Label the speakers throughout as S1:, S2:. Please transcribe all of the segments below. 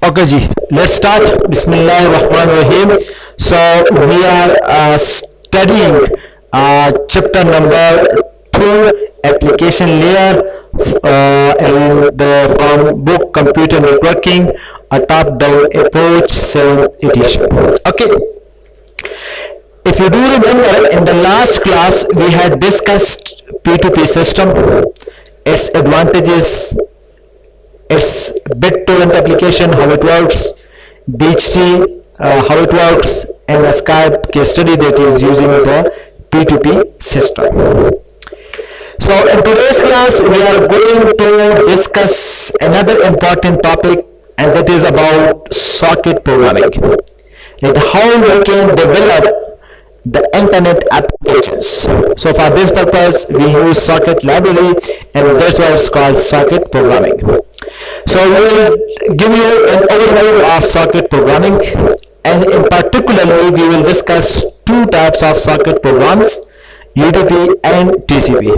S1: Okay, ji. Let's start. Bismillahirrahmanirrahim. So we are studying chapter number 2, application layer, in the from book Computer Networking, a top-down approach, 7th edition. Okay. If you do remember, in the last class we had discussed P2P system, its advantages, its bit-torrent application, how it works, BHT, how it works, and a Skype case study that is using the P2P system. So in today's class we are going to discuss another important topic, and that is about socket programming, and how we can develop the internet applications. So for this purpose we use socket library, and that's why it's called socket programming. So we will give you an overview of socket programming, and in particularly we will discuss two types of socket programs, UDP and TCP,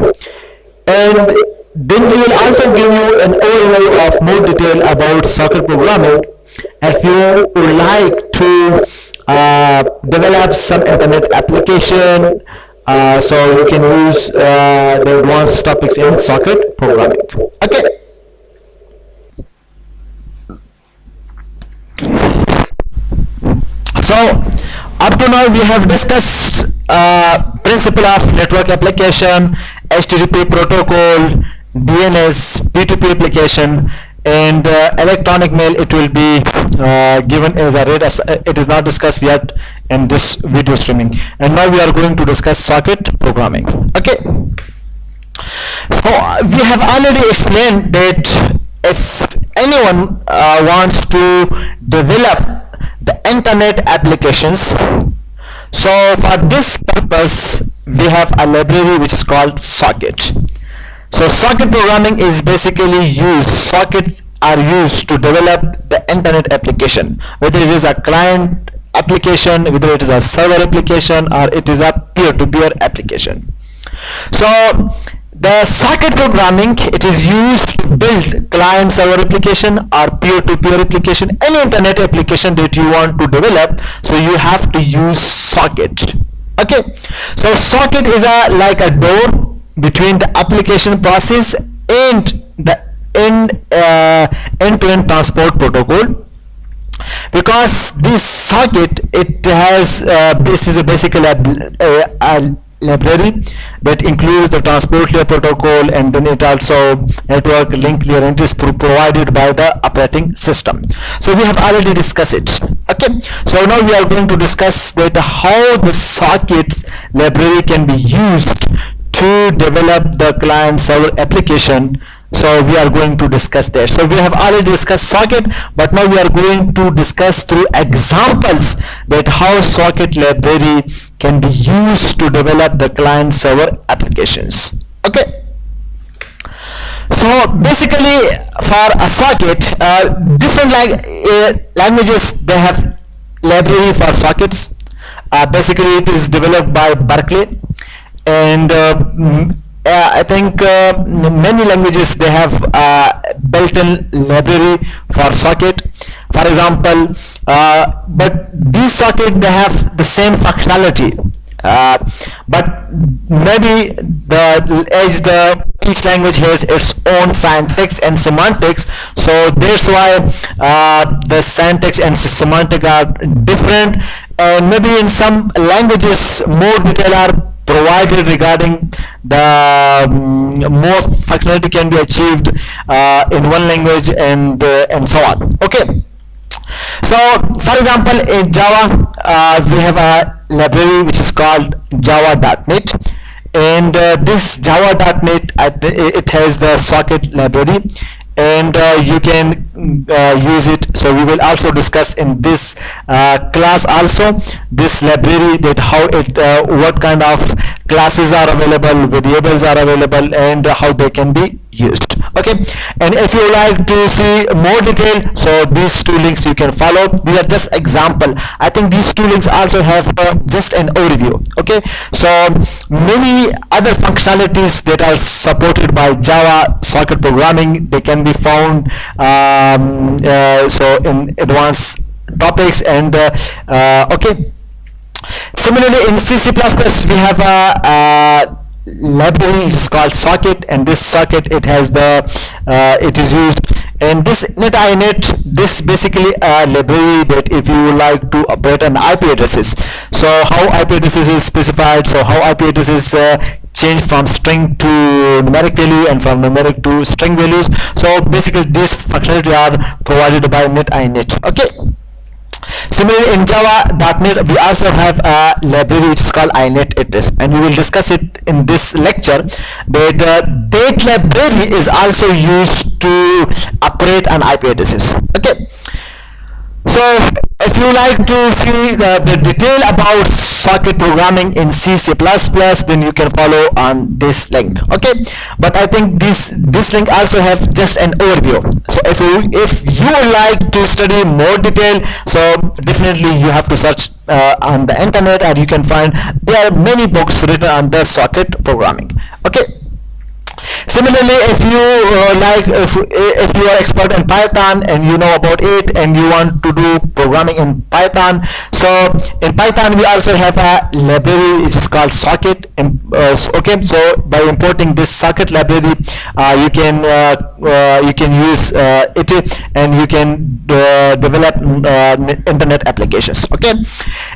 S1: and then we will also give you an overview of more detail about socket programming. If you would like to develop some internet application, so you can use the advanced topics in socket programming. Okay. So up to now we have discussed principle of network application, HTTP protocol, DNS, P2P application, and electronic mail. It will be given as a read, as it is not discussed yet in this video streaming. And now we are going to discuss socket programming. Okay. So we have already explained that if anyone wants to develop the internet applications, so for this purpose we have a library which is called socket. So socket programming is basically used, sockets are used to develop the internet application, whether it is a client application, whether it is a server application, or it is a peer-to-peer application. So the socket programming, it is used to build client server application or peer-to-peer application, any internet application that you want to develop, so you have to use socket. Okay, so socket is like a door between the application process and the end-to-end transport protocol, because this socket, it has this is basically a library that includes the transport layer protocol, and then it also network link layer, and it is provided by the operating system. So we have already discussed it. Okay, so now we are going to discuss that how the sockets library can be used to develop the client server application. So we are going to discuss that. So we have already discussed socket, but now we are going to discuss through examples that how socket library can be used to develop the client server applications. Okay. So basically for a socket, different languages, they have library for sockets. Basically it is developed by Berkeley, and I think many languages, they have built-in library for socket. For example, but these socket, they have the same functionality, but maybe each language has its own syntax and semantics, so that's why the syntax and semantic are different, and maybe in some languages more detail are provided regarding the more functionality can be achieved in one language, and so on. Okay. So for example, in Java we have a library which is called java.net, and this java.net, it has the socket library, and you can use it. So we will also discuss in this class also this library, that how it what kind of classes are available, variables are available, and how they can be used. Okay, and if you like to see more detail, so these two links you can follow. These are just example. I think these two links also have just an overview. Okay, so many other functionalities that are supported by Java socket programming, they can be found so in advanced topics. And okay, similarly in C++ we have a library is called socket, and this socket, it has the it is used in this net. This basically a library that if you like to operate an IP addresses, so how IP addresses is specified, so how IP addresses change from string to numeric value and from numeric to string values. So basically this functionality are provided by net. Okay, similarly in Java.NET we also have a library which is called inetaddress, and we will discuss it in this lecture. That library is also used to operate on IP addresses. Okay, so if you like to see the detail about socket programming in C++, then you can follow on this link. Okay, but I think this link also have just an overview. So if you would like to study more detail, so definitely you have to search on the internet, and you can find there are many books written on the socket programming. Okay, similarly if you if you are expert in Python and you know about it and you want to do programming in Python, so in Python we also have a library which is called socket. Okay, so by importing this socket library you can use it, and you can develop internet applications. Okay,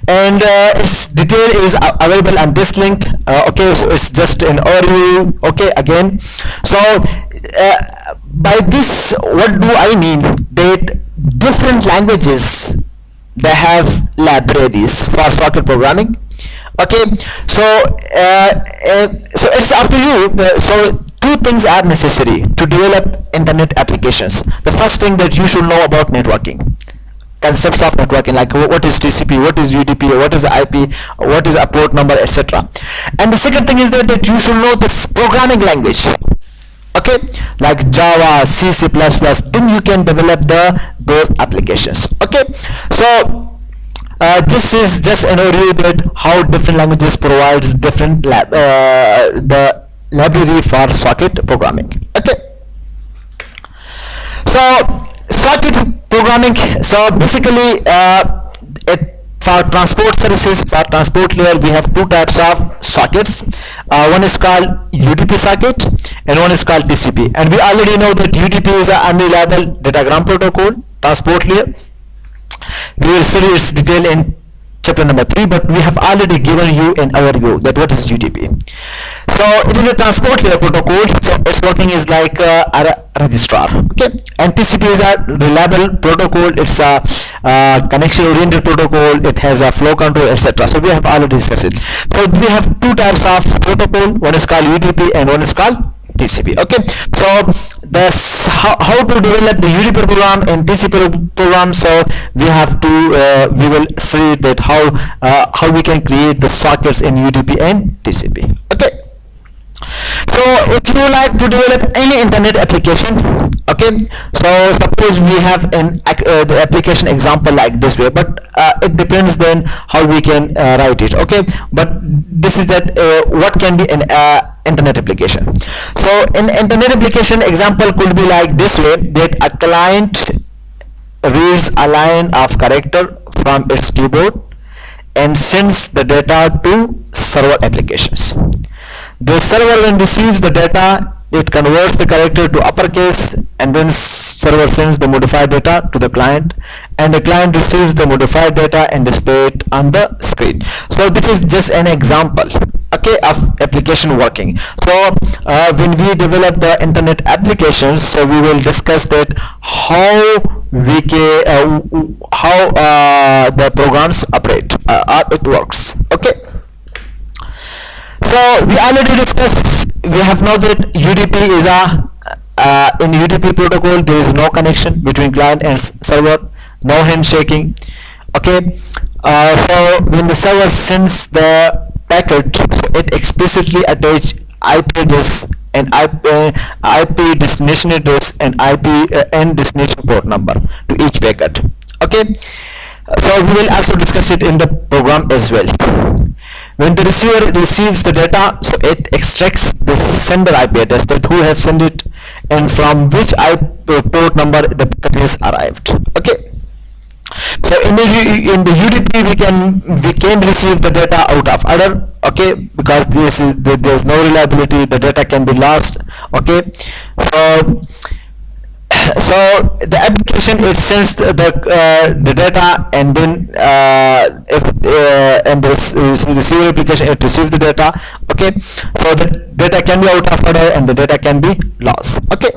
S1: and its detail is available on this link. Okay, so it's just an overview. Okay, again, so by this what do I mean? That different languages, they have libraries for socket programming. Okay, so so it's up to you. So two things are necessary to develop internet applications. The first thing that you should know about networking, concepts of networking, like what is TCP, what is UDP, what is IP, what is a port number, etc. And the second thing is that you should know this programming language. Okay, like Java, C++, then you can develop those applications. Okay, so this is just an overview that how different languages provides different the library for socket programming. Okay, so socket programming, so basically for transport services, for transport layer, we have two types of sockets. One is called UDP socket and one is called TCP, and we already know that UDP is an unreliable datagram protocol transport layer. We will study its detail in chapter number 3, but we have already given you an overview that what is UDP. So it is a transport layer protocol, so its working is like a registrar. Okay, and TCP is a reliable protocol. It's a connection oriented protocol. It has a flow control, etc. So we have already discussed it. So we have two types of protocol. One is called UDP and one is called TCP. Okay, so this how to develop the UDP program and TCP program. So we have to we will see that how we can create the sockets in UDP and TCP. Okay, so if you like to develop any internet application, okay, so suppose we have the application example like this way, but it depends then how we can write it. Okay, but this is that what can be an internet application. So in internet application example could be like this way, that a client reads a line of character from its keyboard and sends the data to server applications. The server then receives the data, it converts the character to uppercase, and then server sends the modified data to the client, and the client receives the modified data and display it on the screen. So this is just an example, okay, of application working. So when we develop the internet applications, so we will discuss that how we can how the programs operate, it works. Okay, so we already discussed, we have know that UDP is in UDP protocol there is no connection between client and server, no handshaking. Okay, so when the server sends the packet, so it explicitly attach IP address and IP destination address and IP and destination port number to each packet. Okay, so we will also discuss it in the program as well. When the receiver receives the data, so it extracts the sender IP address, that who have sent it and from which port number the packet has arrived. Okay, so in the UDP we can receive the data out of order. Okay, because there's no reliability, the data can be lost. Okay, so the application, it sends the data, and then if and the receiver application, it receives the data. Okay, so the data can be out of order and the data can be lost. Okay,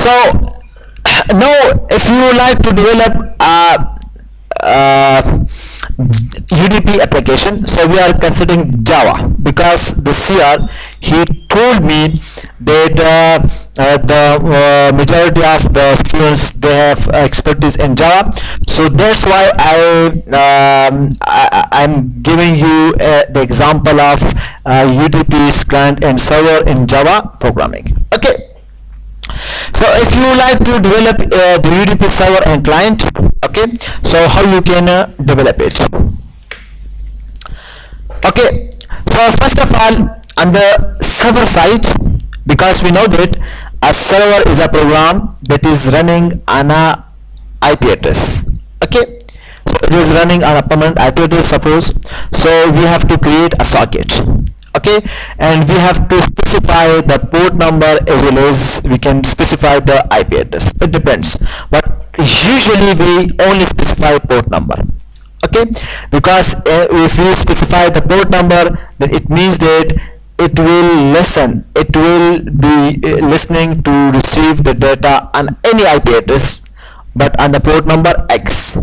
S1: so now if you like to develop UDP application, so we are considering Java, because the CR, he told me that the majority of the students, they have expertise in Java, so that's why I'm giving you the example of UDP's client and server in Java programming. Okay, so if you like to develop the UDP server and client, okay, so how you can develop it? Okay, so first of all, on the server side, because we know that a server is a program that is running on a IP address. Okay, so it is running on a permanent IP address, suppose. So we have to create a socket. Okay, and we have to specify the port number as well as we can specify the IP address. It depends, but usually we only specify port number. Okay, because if we specify the port number, then it means that it will be listening to receive the data on any IP address, but on the port number X,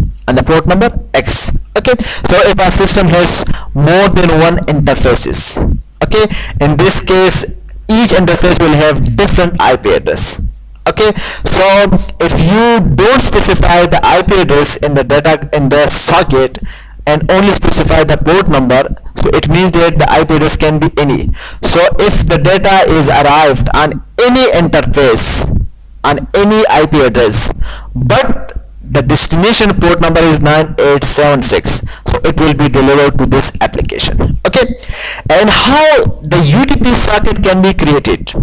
S1: Okay, so if our system has more than one interfaces, okay, in this case each interface will have different IP address. Okay, so if you don't specify the IP address in the data in the socket and only specify the port number, so it means that the IP address can be any. So if the data is arrived on any interface on any IP address, but the destination port number is 9876, so it will be delivered to this application. Okay, and how the UDP socket can be created?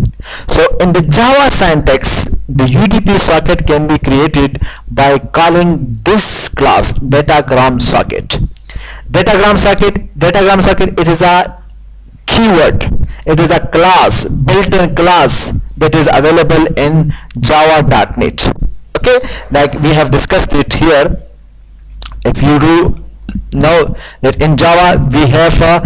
S1: So in the Java syntax, the UDP socket can be created by calling this class datagram socket. Datagram socket, it is a keyword, it is a class, built-in class that is available in java.net. Okay, like we have discussed it here. If you do know that in Java we have a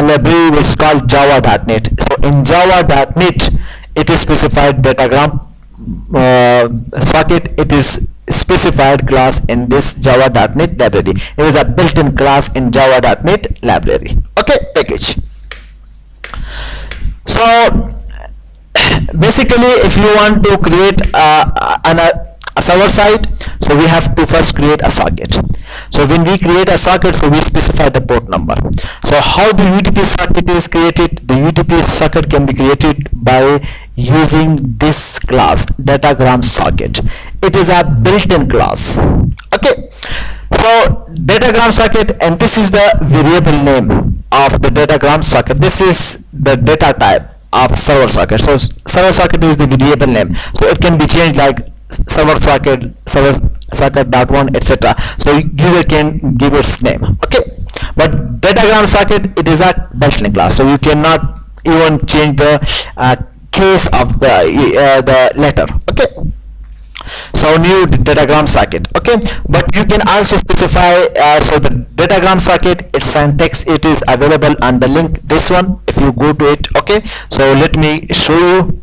S1: library which is called java.net. So in java.net it is specified datagram socket, it is specified class in this java.net library. It is a built-in class in java.net library. Okay, package. So basically if you want to create a server side, so we have to first create a socket. So when we create a socket, so we specify the port number. So how the UDP socket is created? The UDP socket can be created by using this class datagram socket. It is a built-in class. Okay, so datagram socket, and this is the variable name of the datagram socket. This is the data type of server socket. So server socket is the variable name, so it can be changed like server socket.1, etc. So user can give its name. Okay, but datagram socket, it is a built-in class, so you cannot even change the case of the letter. Okay, so new datagram socket. Okay, but you can also specify so the datagram socket, its syntax, it is available on the link, this one, if you go to it. Okay, so let me show you.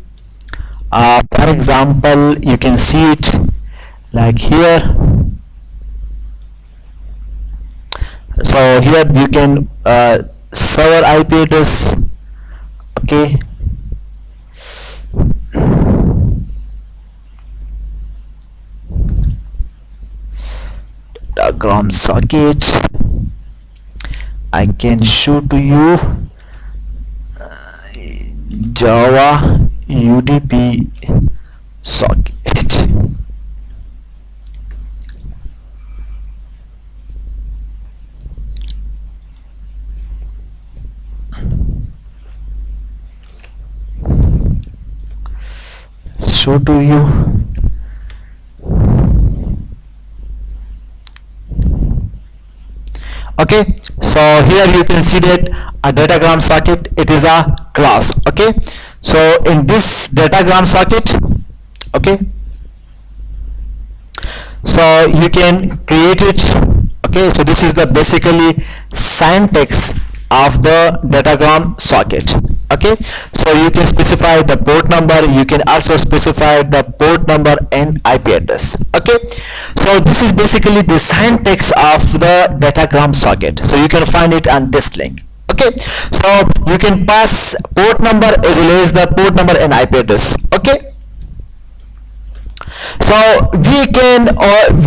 S1: For example, you can see it like here. So here you can server IP address. Okay, datagram socket I can show to you Java UDP socket. Show to you. Okay, so here you can see that a datagram socket, it is a class. Okay, so in this datagram socket, okay, so you can create it. Okay, so this is the basically syntax of the datagram socket. Okay, so you can specify the port number, you can also specify the port number and IP address. Okay, so this is basically the syntax of the datagram socket, so you can find it on this link. Okay, so you can pass port number as well as the port number and IP address. Okay, so we can,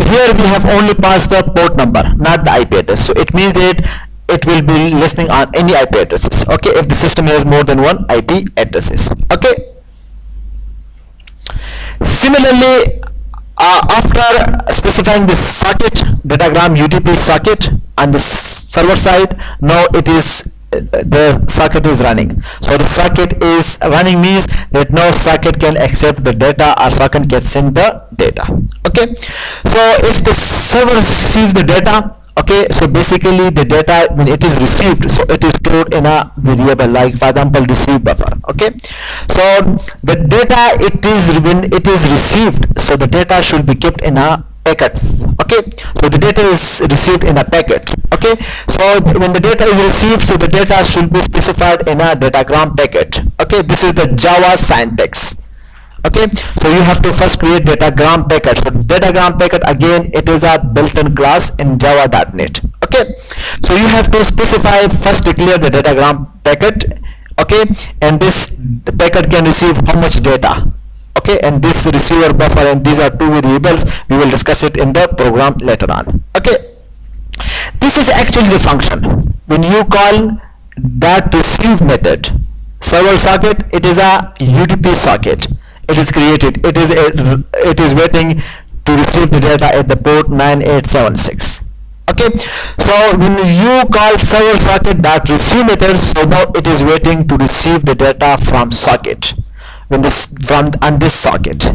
S1: here we have only passed the port number, not the IP address, so it means that it will be listening on any IP addresses. Okay, if the system has more than one IP addresses. Okay, similarly, after specifying this socket, datagram UDP socket on the server side, now it is the socket is running. So the socket is running means that no socket can accept the data or socket can send the data. Okay, so if the server receives the data, okay, so basically the data, when it is received, so it is stored in a variable, like for example receive buffer. Okay, so the data, it is, when it is received, so the data should be kept in a packet. Okay, so the data is received in a packet. Okay, so when the data is received, so the data should be specified in a datagram packet. Okay, this is the Java syntax. Okay, so you have to first create datagram packet. So datagram packet, again, it is a built-in class in java.net. Okay, so you have to specify, first declare the datagram packet. Okay, and this packet can receive how much data. Okay, and this receiver buffer, and these are two variables. We will discuss it in the program later on. Okay, this is actually the function. When you call that receive method, server socket, it is a UDP socket. It is created. It is waiting to receive the data at the port 9876. Okay, so when you call server socket dot receive method, so now it is waiting to receive the data from socket, when this from on this socket.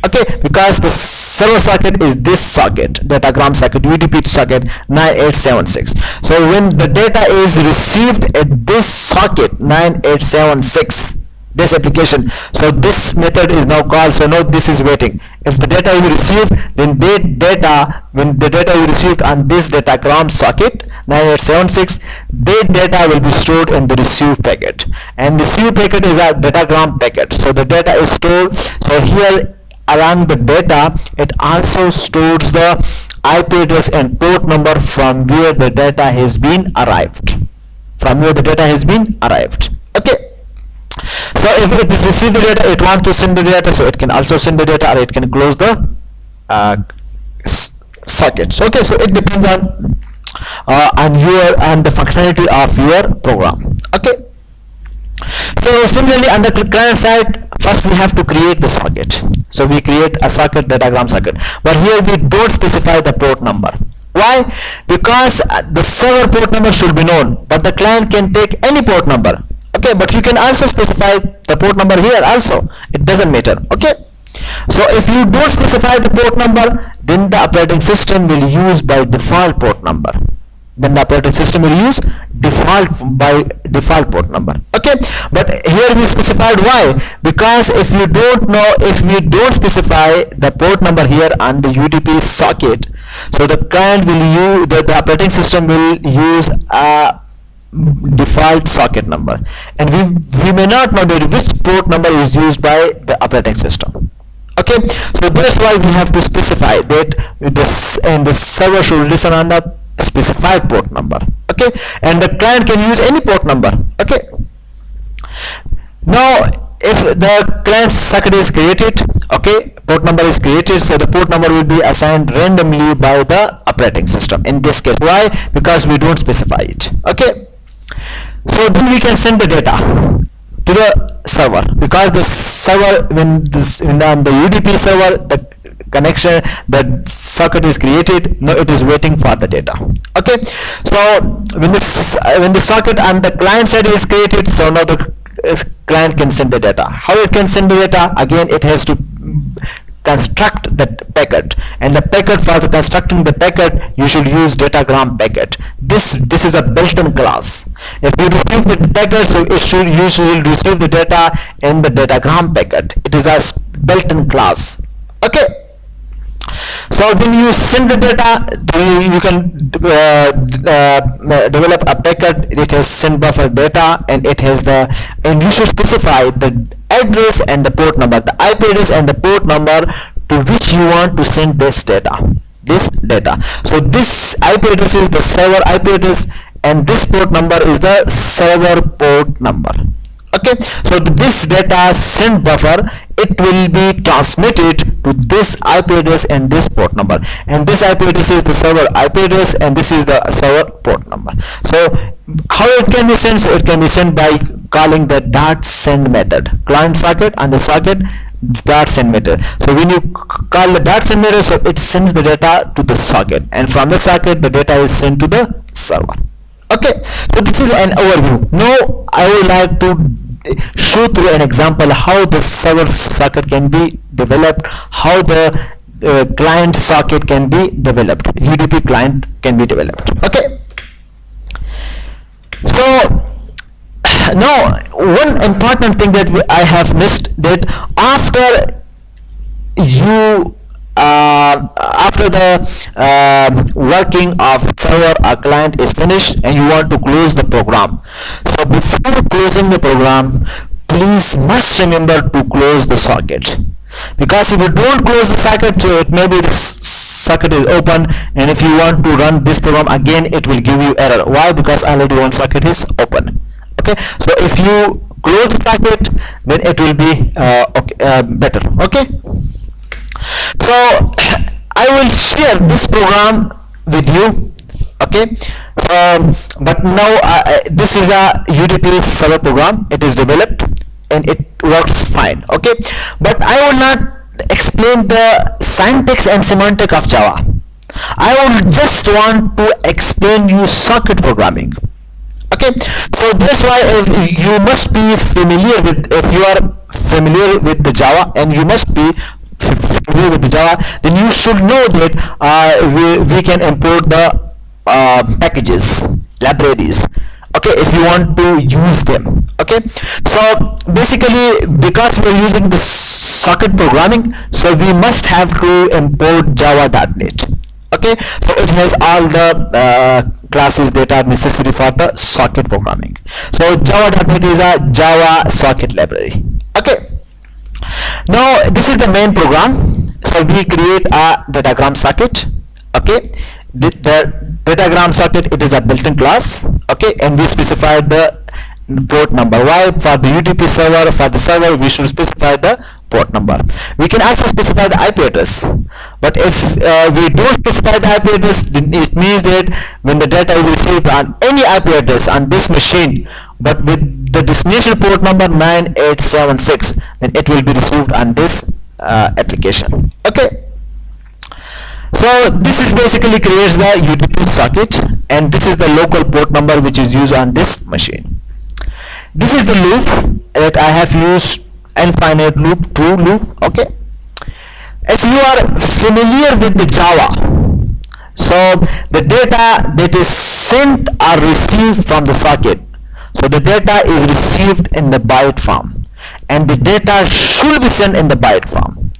S1: Okay, because the server socket is this socket, datagram socket, UDP socket 9876. So when the data is received at this socket 9876, this application, so this method is now called. So now this is waiting. If the data is received, then when the data is received on this datagram socket 9876, the data will be stored in the receive packet, and receive packet is a datagram packet. So the data is stored. So here along the data, it also stores the IP address and port number from where the data has been arrived. Okay, so if it is received the data, it wants to send the data, so it can also send the data, or it can close the sockets. Okay, so it depends on the functionality of your program. Okay, so similarly on the client side, first we have to create the socket. So we create a socket, datagram socket, but here we don't specify the port number. Why? Because the server port number should be known, but the client can take any port number. Okay, but you can also specify the port number here also, it doesn't matter. Okay, so if you don't specify the port number, then the operating system will use by default port number. Default port number. Okay, but here we specified why, because if you don't specify the port number here on the UDP socket, so the client will use, the operating system will use a default socket number, and we may not know that which port number is used by the operating system. Okay, so that's why we have to specify that this, and the server should listen on the specified port number. Okay, and the client can use any port number. Okay, now if the client socket is created, okay, port number is created, so the port number will be assigned randomly by the operating system in this case. Why? Because we don't specify it. Okay, So then we can send the data to the server, because the server, when on the UDP server the connection, the socket is created, now it is waiting for the data. Okay, so when the socket on the client side is created, so now the client can send the data. How it can send the data? Again, it has to construct the packet, and the packet, for the constructing the packet, you should use datagram packet. This is a built-in class. If you receive the packet, so you should receive the data in the datagram packet. It is a built-in class. Okay, so when you send the data, you can develop a packet. It has send buffer data, and it has and you should specify the address and the port number, the IP address and the port number to which you want to send this data. So this IP address is the server IP address, and this port number is the server port number. Okay, so this data send buffer, it will be transmitted to this IP address and this port number, and this IP address is the server IP address, and this is the server port number. So how it can be sent? So it can be sent by calling the dot send method, client socket and the socket dot send method. So when you call the dot send method, so it sends the data to the socket, and from the socket the data is sent to the server. Okay, so this is an overview. Now I would like to show through an example how the server socket can be developed, how the client socket can be developed, UDP client can be developed. Okay, so now one important thing that I have missed, that after the working of server or client is finished and you want to close the program, so before closing the program, please must remember to close the socket, because if you don't close the socket, it may be the socket is open, and if you want to run this program again, it will give you error. Why? Because already one socket is open. Okay, so if you close the socket, then it will be better. Okay, so I will share this program with you. Okay, but now this is a UDP server program. It is developed and it works fine. Okay, but I will not explain the syntax and semantic of Java. I will just want to explain you socket programming. Okay, so that's why you must be familiar with, if you are familiar with the Java, and you must be familiar with the Java, then you should know that we can import the packages, libraries. Okay, if you want to use them. Okay, so basically, because we are using the socket programming, so we must have to import java.net. Okay, so it has all the classes that are necessary for the socket programming. So java.net is a Java socket library. Okay, now this is the main program. So we create a datagram socket. Okay, the datagram socket, it is a built-in class. Okay, and we specify the port number. Why? For the UDP server, for the server, we should specify the port number. We can also specify the IP address, but if we don't specify the IP address, then it means that when the data is received on any IP address on this machine, but with the destination port number 9876, then it will be received on this application. Okay, so this is basically creates the UDP socket, and this is the local port number which is used on this machine. This is the loop that I have used, infinite loop, true loop. Okay, if you are familiar with the Java, so the data that is sent or received from the socket, so the data is received in the byte form, and the data should be sent in the byte form.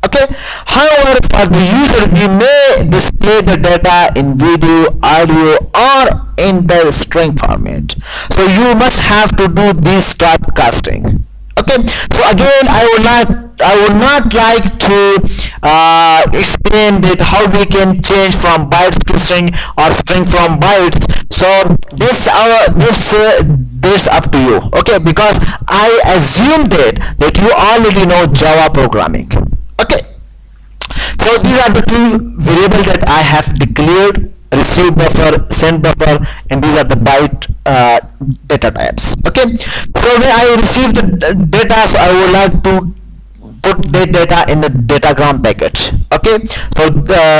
S1: Okay, however, for the user, we may display the data in video, audio, or in the string format. So you must have to do this typecasting. Okay, so again, I would not like to explain that how we can change from bytes to string or string from bytes. So this up to you. Okay, because I assume that you already know Java programming. Okay, so these are the two variables that I have declared receive buffer, send buffer, and these are the byte data types. Okay, so when I receive the data, so I would like to put the data in the datagram packet. Okay, so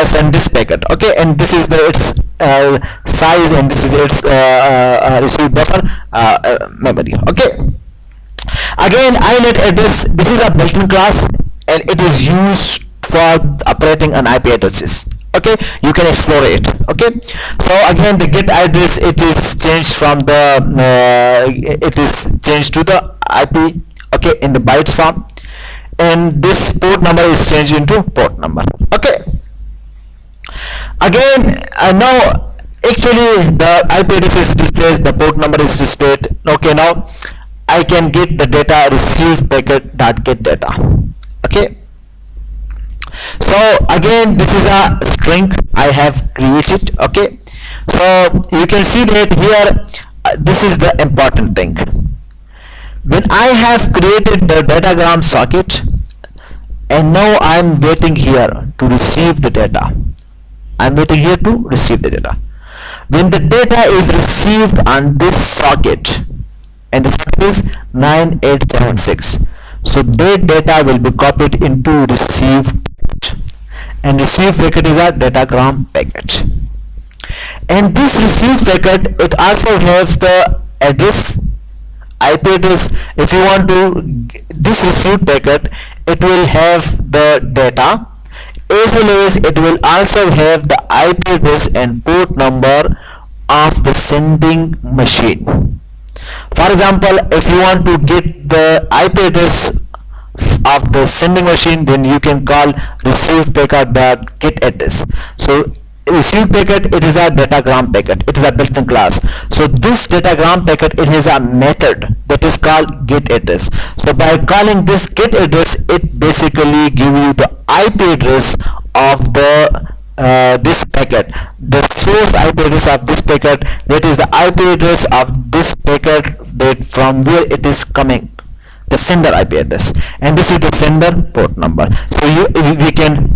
S1: send this packet. Okay, and this is the its size, and this is its receive buffer memory. Okay, again inet address, this is a built-in class and it is used for operating an IP addresses. Okay, you can explore it. Okay, so again the get address, it is changed from the it is changed to the IP, okay, in the bytes form, and this port number is changed into port number. Okay, again now actually the IP address is displayed, the port number is displayed. Okay, now I can get the data receive packet dot get data. Okay, so again this is a string I have created. Okay, so you can see that here this is the important thing. When I have created the datagram socket, and now I am waiting here to receive the data. I am waiting here to receive the data. When the data is received on this socket, and the socket is 9876, so that data will be copied into receive packet, and receive packet is a datagram packet. And this receive packet, it also has the address, IP address. If you want to this receive packet, it will have the data, as well as it will also have the IP address and port number of the sending machine. For example, if you want to get the IP address of the sending machine, then you can call receive packet dot get address. So receive packet, it is a datagram packet, it is a built-in class. So this datagram packet, it has a method that is called get address. So by calling this get address, it basically give you the IP address of the this packet, the source IP address of this packet, that is the IP address of this packet, that from where it is coming, the sender IP address, and this is the sender port number. So we can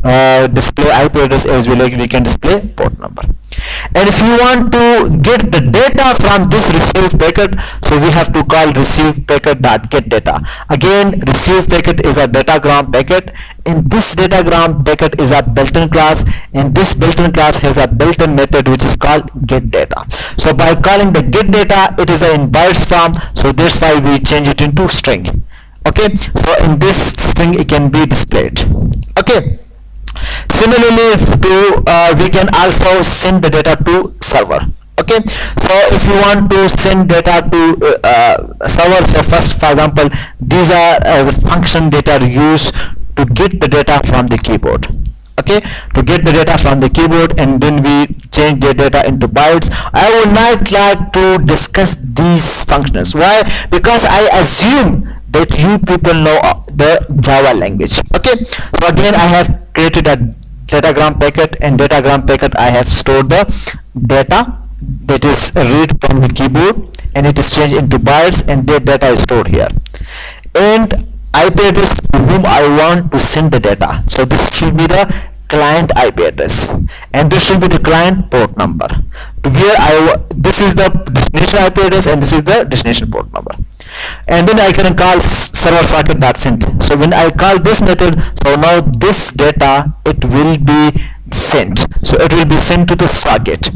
S1: display IP address as well as we can display port number. And if you want to get the data from this receive packet, so we have to call receive packet dot get data. Again, receive packet is a datagram packet, and this datagram packet is a built-in class, and this built-in class has a built-in method which is called get data. So by calling the get data, it is in bytes form, so that's why we change it into string. Okay, so in this string it can be displayed. Okay, similarly we can also send the data to server. Okay, so if you want to send data to server, so first, for example, these are the function data used to get the data from the keyboard. Okay, to get the data from the keyboard, and then we change the data into bytes. I would not like to discuss these functions. Why? Because I assume that you people know the Java language. Okay, so again I have created a datagram packet, and datagram packet I have stored the data that is read from the keyboard, and it is changed into bytes, and that data is stored here, and IP address to whom I want to send the data. So this should be the client IP address, and this should be the client port number. To where this is the destination IP address, and this is the destination port number. And then I can call server socket dot send. So when I call this method, so now this data, it will be sent. So it will be sent to the socket.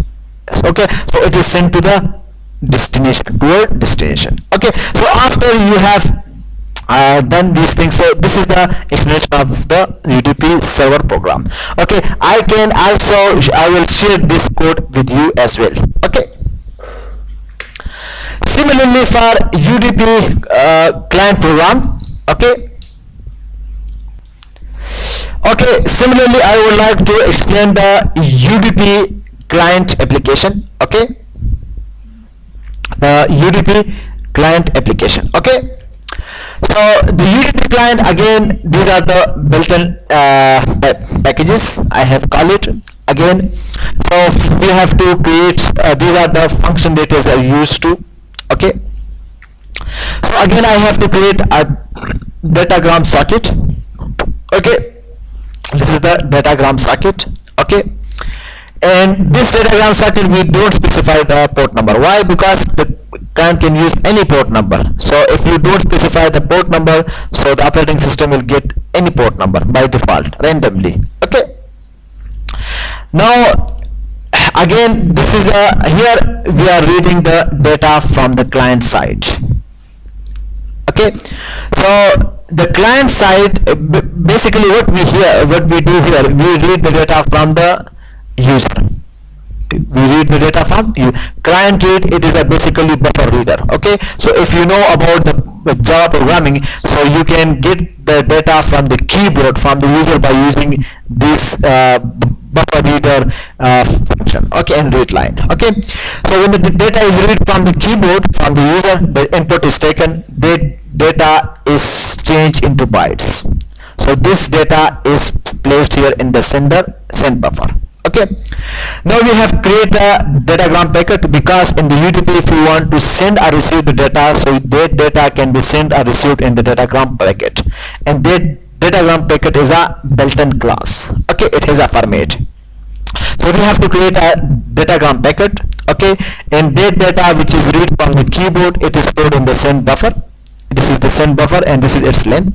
S1: Okay, so it is sent to the destination, to your destination. Okay, so after you have done these things, so this is the explanation of the UDP server program. Okay, I will share this code with you as well. Okay, similarly for UDP client program. Okay, similarly I would like to explain the UDP client application. Okay, the UDP client application. Okay, so the UDP client, again, these are the built-in packages I have called it. Again, so we have to create these are the function that is used to. Okay, so again I have to create a datagram socket. Okay, this is the datagram socket. Okay, And this datagram circuit, we don't specify the port number. Why? Because the client can use any port number. So if you don't specify the port number, so the operating system will get any port number by default randomly. Okay. Now again, this is here we are reading the data from the client side. Okay, so the client side, basically what we do here, we read the data from the user. We read the data from you. Client read, it is a basically buffer reader. Okay, so if you know about the Java programming, so you can get the data from the keyboard from the user by using this buffer reader function. Okay, and read line. Okay, so when the data is read from the keyboard from the user, the input is taken, the data is changed into bytes. So this data is placed here in the send buffer. Okay, now we have created a datagram packet, because in the UDP if you want to send or receive the data, so that data can be sent or received in the datagram packet, and that datagram packet is a built-in class. Okay, it has a format. So we have to create a datagram packet. Okay, and that data which is read from the keyboard, it is stored in the send buffer. This is the send buffer and this is its length.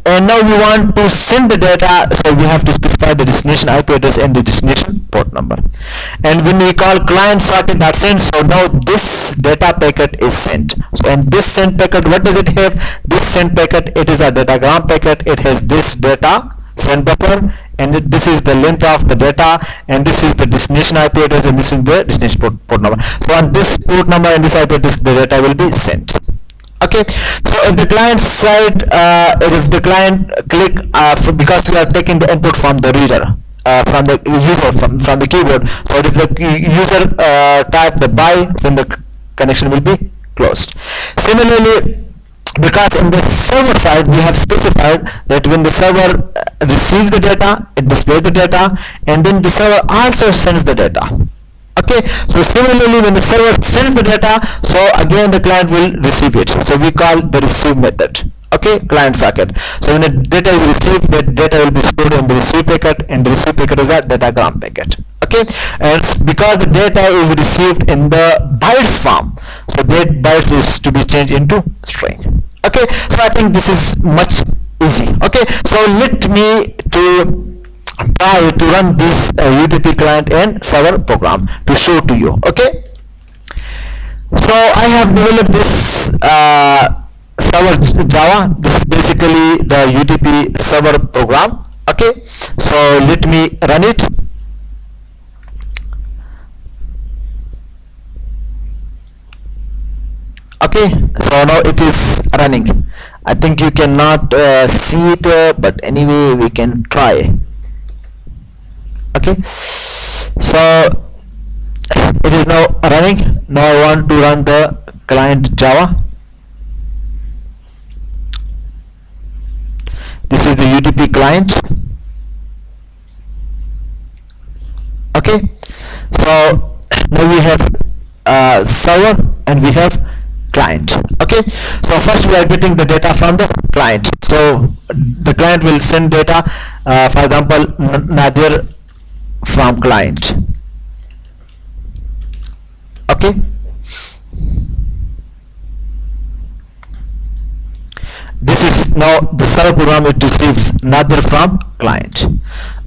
S1: And now we want to send the data, so we have to specify the destination IP address and the destination port number. And when we call client socket.send, so now this data packet is sent. So and this send packet, what does it have? This send packet, it is a datagram packet. It has this data send buffer, and this is the length of the data, and this is the destination IP address, and this is the destination port number. So on this port number and this IP address, the data will be sent. Okay, so if the client side, if the client click, because we are taking the input from the reader, from the user, from the keyboard, so if the user type the buy, then the connection will be closed. Similarly, because in the server side we have specified that when the server receives the data, it displays the data, and then the server also sends the data. Okay, so similarly when the server sends the data, so again the client will receive it. So we call the receive method. Okay, client socket. So when the data is received, that data will be stored in the receive packet, and the receive packet is a datagram packet. Okay, and because the data is received in the bytes form, so that bytes is to be changed into string. Okay, so I think this is much easy. Okay, so let me try to run this UDP client and server program to show to you. Okay, so I have developed this server Java. This is basically the UDP server program. Okay, so let me run it. Okay, so now it is running. I think you cannot see it, but anyway we can try. Okay, so it is now running. Now I want to run the client Java. This is the UDP client. Okay, so now we have server and we have client. Okay, so first we are getting the data from the client. So the client will send data, for example Nadir from client. Okay, this is now the server program. It receives Nadir from client.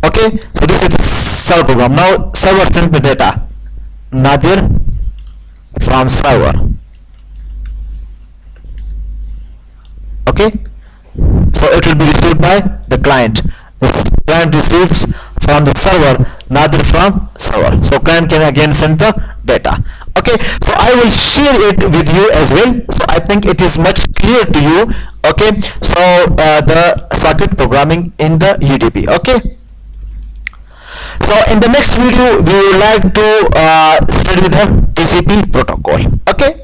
S1: Okay, so this is the server program. Now server sends the data Nadir from server. Okay, so it will be received by the client. The client receives from the server Nadir from server. So client can again send the data. Okay, so I will share it with you as well. So I think it is much clear to you. Okay, so the circuit programming in the UDP. Okay, so in the next video we would like to study the TCP protocol. Okay.